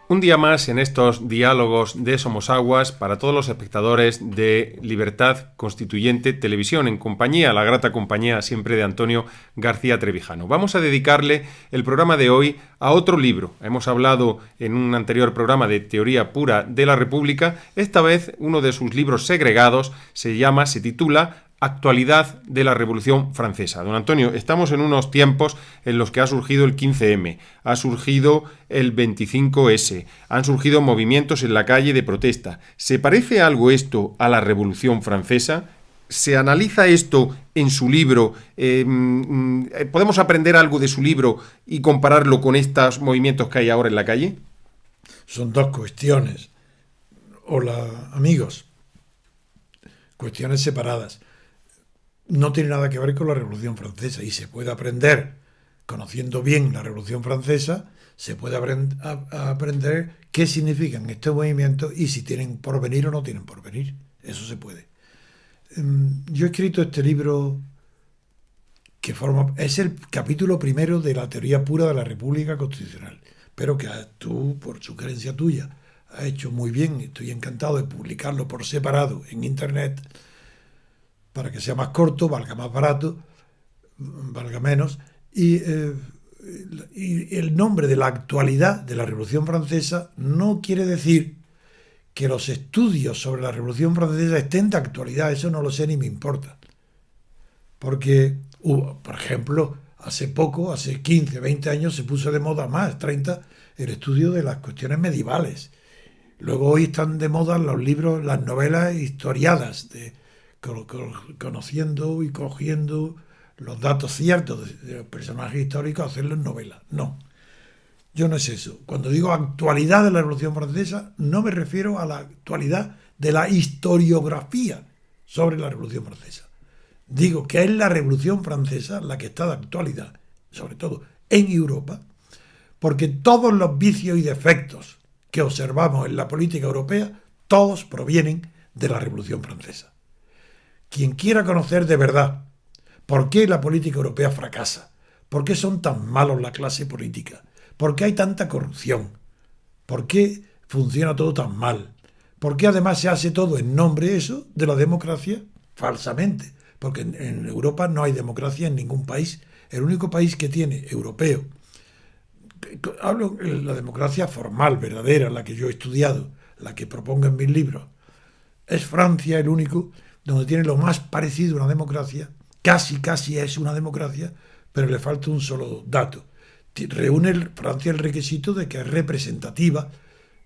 Un día más en estos diálogos de Somos Aguas para todos los espectadores de Libertad Constituyente Televisión, en compañía, la grata compañía siempre de Antonio García Trevijano. Vamos a dedicarle el programa de hoy a otro libro. Hemos hablado en un anterior programa de Teoría Pura de la República. Esta vez uno de sus libros segregados se titula Actualidad de la Revolución Francesa. Don Antonio, estamos en unos tiempos en los que ha surgido el 15M, ha surgido el 25S, han surgido movimientos en la calle de protesta. ¿Se parece algo esto a la Revolución Francesa? ¿Se analiza esto en su libro? ¿Podemos aprender algo de su libro y compararlo con estos movimientos que hay ahora en la calle? Son dos cuestiones. Hola, amigos. Cuestiones separadas. No tiene nada que ver con la Revolución Francesa y se puede aprender, conociendo bien la Revolución Francesa, se puede aprender qué significan estos movimientos y si tienen porvenir o no tienen porvenir. Eso se puede. Yo he escrito este libro que es el capítulo primero de la teoría pura de la República Constitucional, pero que tú, por sugerencia tuya, has hecho muy bien. Estoy encantado de publicarlo por separado en Internet, para que sea más corto, valga más barato, valga menos, y el nombre de la actualidad de la Revolución Francesa no quiere decir que los estudios sobre la Revolución Francesa estén de actualidad. Eso no lo sé ni me importa. Porque, por ejemplo, hace 15, 20 años se puso de moda, más 30, el estudio de las cuestiones medievales. Luego hoy están de moda los libros, las novelas historiadas, conociendo y cogiendo los datos ciertos de los personajes históricos, hacerlos novelas. No, yo no es eso. Cuando digo actualidad de la Revolución Francesa, no me refiero a la actualidad de la historiografía sobre la Revolución Francesa. Digo que es la Revolución Francesa la que está de actualidad, sobre todo en Europa, porque todos los vicios y defectos que observamos en la política europea, todos provienen de la Revolución Francesa. Quien quiera conocer de verdad por qué la política europea fracasa, por qué son tan malos la clase política, por qué hay tanta corrupción, por qué funciona todo tan mal, por qué además se hace todo en nombre de la democracia, falsamente, porque en Europa no hay democracia en ningún país. El único país que tiene europeo, hablo de la democracia formal, verdadera, la que yo he estudiado, la que propongo en mis libros, es Francia, el único donde tiene lo más parecido a una democracia, casi es una democracia, pero le falta un solo dato. Reúne Francia el requisito de que es representativa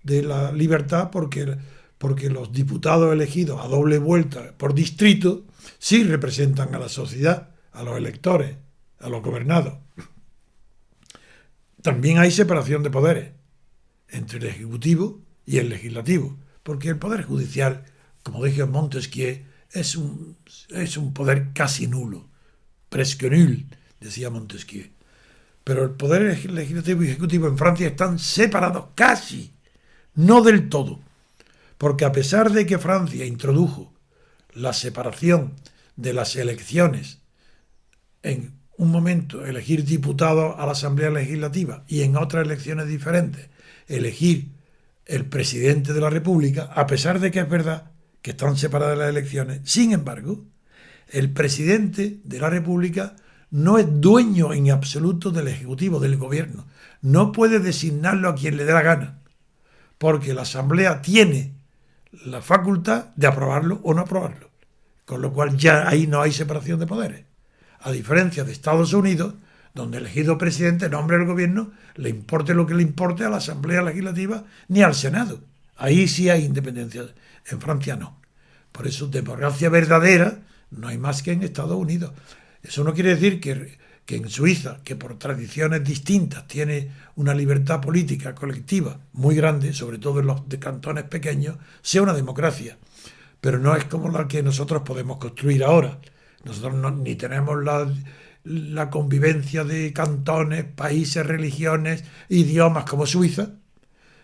de la libertad porque los diputados elegidos a doble vuelta por distrito sí representan a la sociedad, a los electores, a los gobernados. También hay separación de poderes entre el Ejecutivo y el Legislativo, porque el Poder Judicial, como dijo Montesquieu, es un poder casi nulo, presque nul, decía Montesquieu. Pero el poder legislativo y ejecutivo en Francia están separados casi, no del todo, porque a pesar de que Francia introdujo la separación de las elecciones, en un momento elegir diputados a la Asamblea Legislativa y en otras elecciones diferentes elegir el presidente de la República, a pesar de que es verdad que están separadas las elecciones, sin embargo, el presidente de la República no es dueño en absoluto del Ejecutivo, del gobierno. No puede designarlo a quien le dé la gana, porque la Asamblea tiene la facultad de aprobarlo o no aprobarlo, con lo cual ya ahí no hay separación de poderes. A diferencia de Estados Unidos, donde el elegido presidente nombra el gobierno, le importe lo que le importe a la Asamblea Legislativa ni al Senado. Ahí sí hay independencia. En Francia no. Por eso, democracia verdadera no hay más que en Estados Unidos. Eso no quiere decir que en Suiza, que por tradiciones distintas tiene una libertad política colectiva muy grande, sobre todo en los de cantones pequeños, sea una democracia. Pero no es como la que nosotros podemos construir ahora. Nosotros ni tenemos la convivencia de cantones, países, religiones, idiomas como Suiza,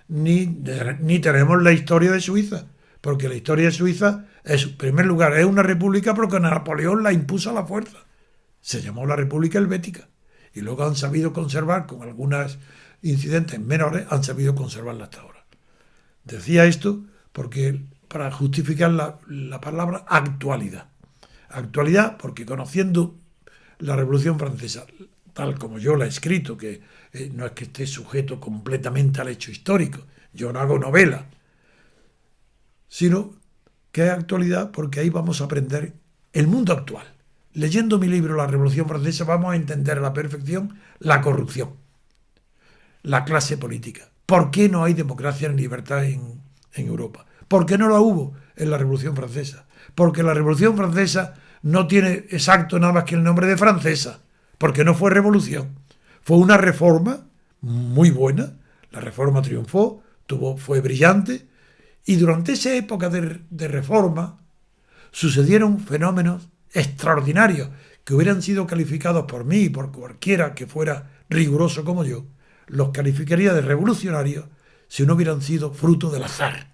ni tenemos la historia de Suiza, porque la historia de Suiza es, en primer lugar, es una república porque Napoleón la impuso a la fuerza. Se llamó la República Helvética y luego han sabido conservar, con algunos incidentes menores, han sabido conservarla hasta ahora. Decía esto porque para justificar la palabra actualidad. Actualidad porque conociendo la Revolución Francesa, tal como yo la he escrito, que no es que esté sujeto completamente al hecho histórico, yo no hago novela, sino que es actualidad porque ahí vamos a aprender el mundo actual. Leyendo mi libro La Revolución Francesa vamos a entender a la perfección la corrupción, la clase política. ¿Por qué no hay democracia ni libertad en Europa? ¿Por qué no la hubo en la Revolución Francesa? Porque la Revolución Francesa no tiene exacto nada más que el nombre de francesa, porque no fue revolución. Fue una reforma muy buena, la reforma triunfó, fue brillante, y durante esa época de reforma sucedieron fenómenos extraordinarios que hubieran sido calificados por mí y por cualquiera que fuera riguroso como yo, los calificaría de revolucionarios si no hubieran sido fruto del azar.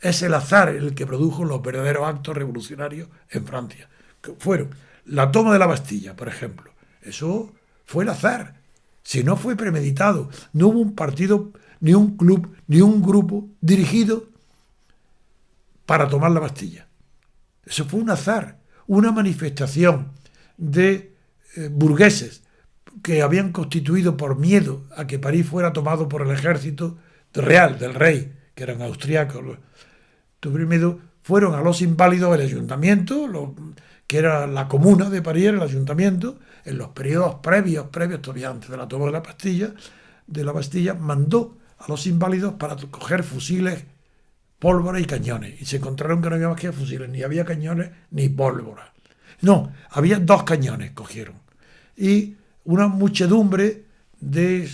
Es el azar el que produjo los verdaderos actos revolucionarios en Francia, que fueron la toma de la Bastilla, por ejemplo. Eso fue el azar. Si no fue premeditado, no hubo un partido, ni un club, ni un grupo dirigido para tomar la Bastilla. Eso fue un azar, una manifestación de burgueses que habían constituido por miedo a que París fuera tomado por el ejército real del rey, que eran austriacos. Primero fueron a los inválidos del ayuntamiento, que era la comuna de París, el ayuntamiento, en los periodos previos, todavía antes de la toma de la Bastilla, mandó a los inválidos para coger fusiles, pólvora y cañones. Y se encontraron que no había más que fusiles, ni había cañones ni pólvora. No, había 2 cañones, cogieron. Y una muchedumbre de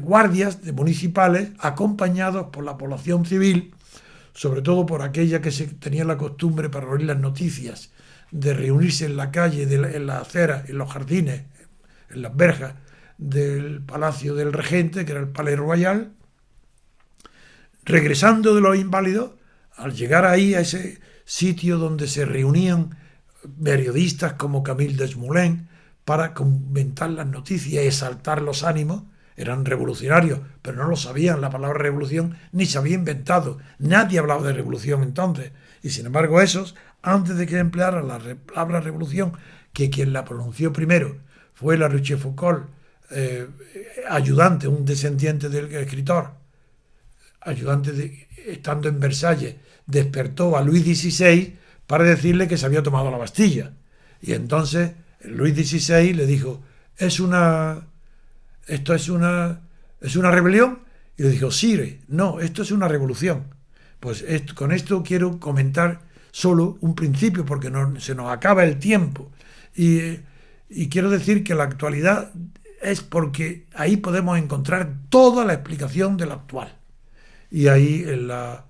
guardias, de municipales, acompañados por la población civil, sobre todo por aquella que tenía la costumbre para oír las noticias, de reunirse en la calle, en la acera, en los jardines, en las verjas del Palacio del Regente, que era el Palais Royal. Regresando de los inválidos, al llegar ahí a ese sitio donde se reunían periodistas como Camille Desmoulins para comentar las noticias y exaltar los ánimos, eran revolucionarios, pero no lo sabían, la palabra revolución ni se había inventado, nadie hablaba de revolución entonces, y sin embargo esos, antes de que emplearan la palabra revolución, que quien la pronunció primero fue la Rochefoucauld, ayudante, un descendiente del escritor, estando en Versalles, despertó a Luis XVI para decirle que se había tomado la Bastilla, y entonces Luis XVI le dijo, ¿esto es una rebelión? Y le dijo, sí, no, esto es una revolución. Pues con esto quiero comentar solo un principio, porque se nos acaba el tiempo. Y quiero decir que la actualidad es porque ahí podemos encontrar toda la explicación de lo actual. Y ahí la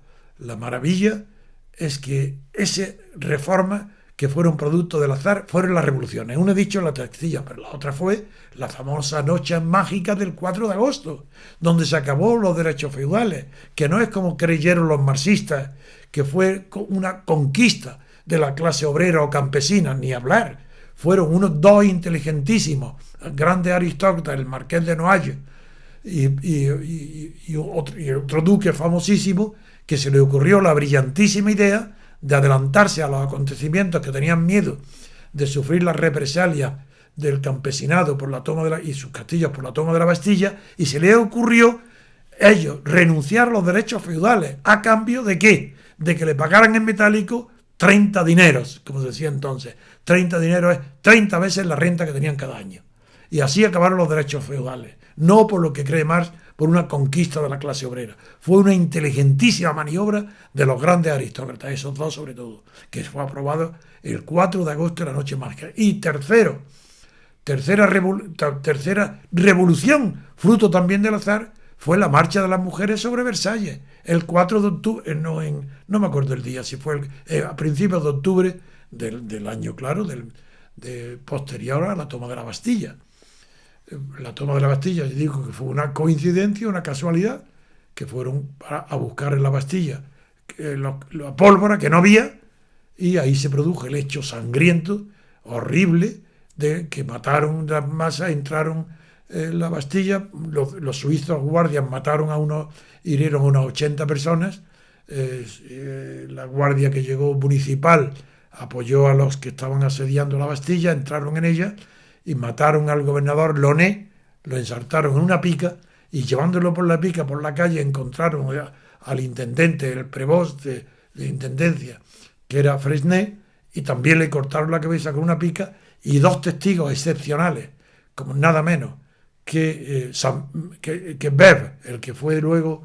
maravilla es que esas reformas que fueron producto del azar fueron las revoluciones. Una he dicho la Castilla, pero la otra fue la famosa noche mágica del 4 de agosto, donde se acabó los derechos feudales, que no es como creyeron los marxistas, que fue una conquista de la clase obrera o campesina, ni hablar. Fueron unos 2 inteligentísimos, grandes aristócratas, el marqués de Noailles y otro duque famosísimo, que se le ocurrió la brillantísima idea de adelantarse a los acontecimientos, que tenían miedo de sufrir las represalias del campesinado por la toma y sus castillos por la toma de la Bastilla, y se les ocurrió ellos renunciar a los derechos feudales. ¿A cambio de qué? De que le pagaran en metálico 30 dineros, como se decía entonces. 30 dineros es 30 veces la renta que tenían cada año. Y así acabaron los derechos feudales. No por lo que cree Marx, por una conquista de la clase obrera. Fue una inteligentísima maniobra de los grandes aristócratas, esos 2 sobre todo, que fue aprobado el 4 de agosto de la noche mágica. Y tercera revolución, fruto también del azar, fue la marcha de las mujeres sobre Versalles, el 4 de octubre, no me acuerdo el día, si fue a principios de octubre del año, claro, posterior a la toma de la Bastilla. La toma de la Bastilla, yo digo que fue una coincidencia, una casualidad, que fueron a buscar en la Bastilla la pólvora que no había, y ahí se produjo el hecho sangriento, horrible, de que mataron las masas, entraron en la Bastilla, los suizos guardias mataron hirieron a unas 80 personas, la guardia que llegó municipal apoyó a los que estaban asediando la Bastilla, entraron en ella y mataron al gobernador Launay, lo ensartaron en una pica y llevándolo por la pica por la calle encontraron al intendente, el prévôt de intendencia, que era Fresnay, y también le cortaron la cabeza con una pica, y dos testigos excepcionales, como nada menos que Bève, el que fue luego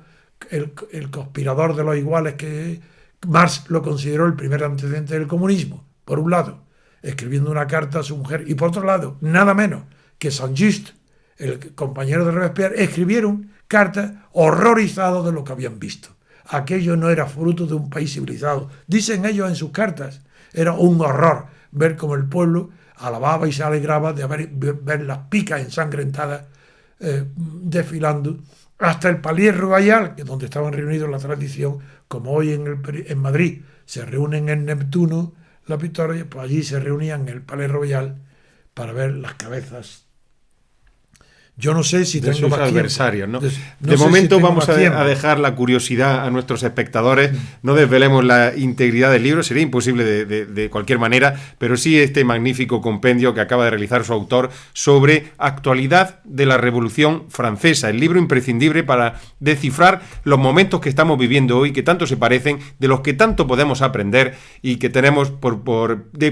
el conspirador de los iguales, que Marx lo consideró el primer antecedente del comunismo, por un lado, escribiendo una carta a su mujer, y por otro lado, nada menos que Saint-Just, el compañero de Robespierre, escribieron cartas horrorizados de lo que habían visto. Aquello no era fruto de un país civilizado. Dicen ellos en sus cartas, era un horror ver cómo el pueblo alababa y se alegraba de ver las picas ensangrentadas desfilando hasta el Palais Royal, que donde estaban reunidos la tradición, como hoy en Madrid se reúnen en Neptuno, la Victoria, pues allí se reunían en el Palais Royal para ver las cabezas. Yo no sé si tengo más adversarios, ¿no? De momento si vamos a dejar la curiosidad a nuestros espectadores, no desvelemos la integridad del libro, sería imposible de cualquier manera, pero sí este magnífico compendio que acaba de realizar su autor sobre actualidad de la Revolución Francesa, el libro imprescindible para descifrar los momentos que estamos viviendo hoy, que tanto se parecen, de los que tanto podemos aprender y que tenemos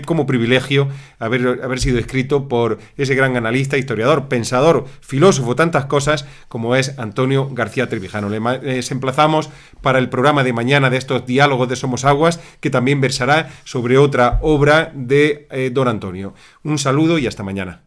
como privilegio haber sido escrito por ese gran analista, historiador, pensador, filósofo, tantas cosas como es Antonio García Trevijano. Les emplazamos para el programa de mañana de estos diálogos de Somos Aguas, que también versará sobre otra obra de don Antonio. Un saludo y hasta mañana.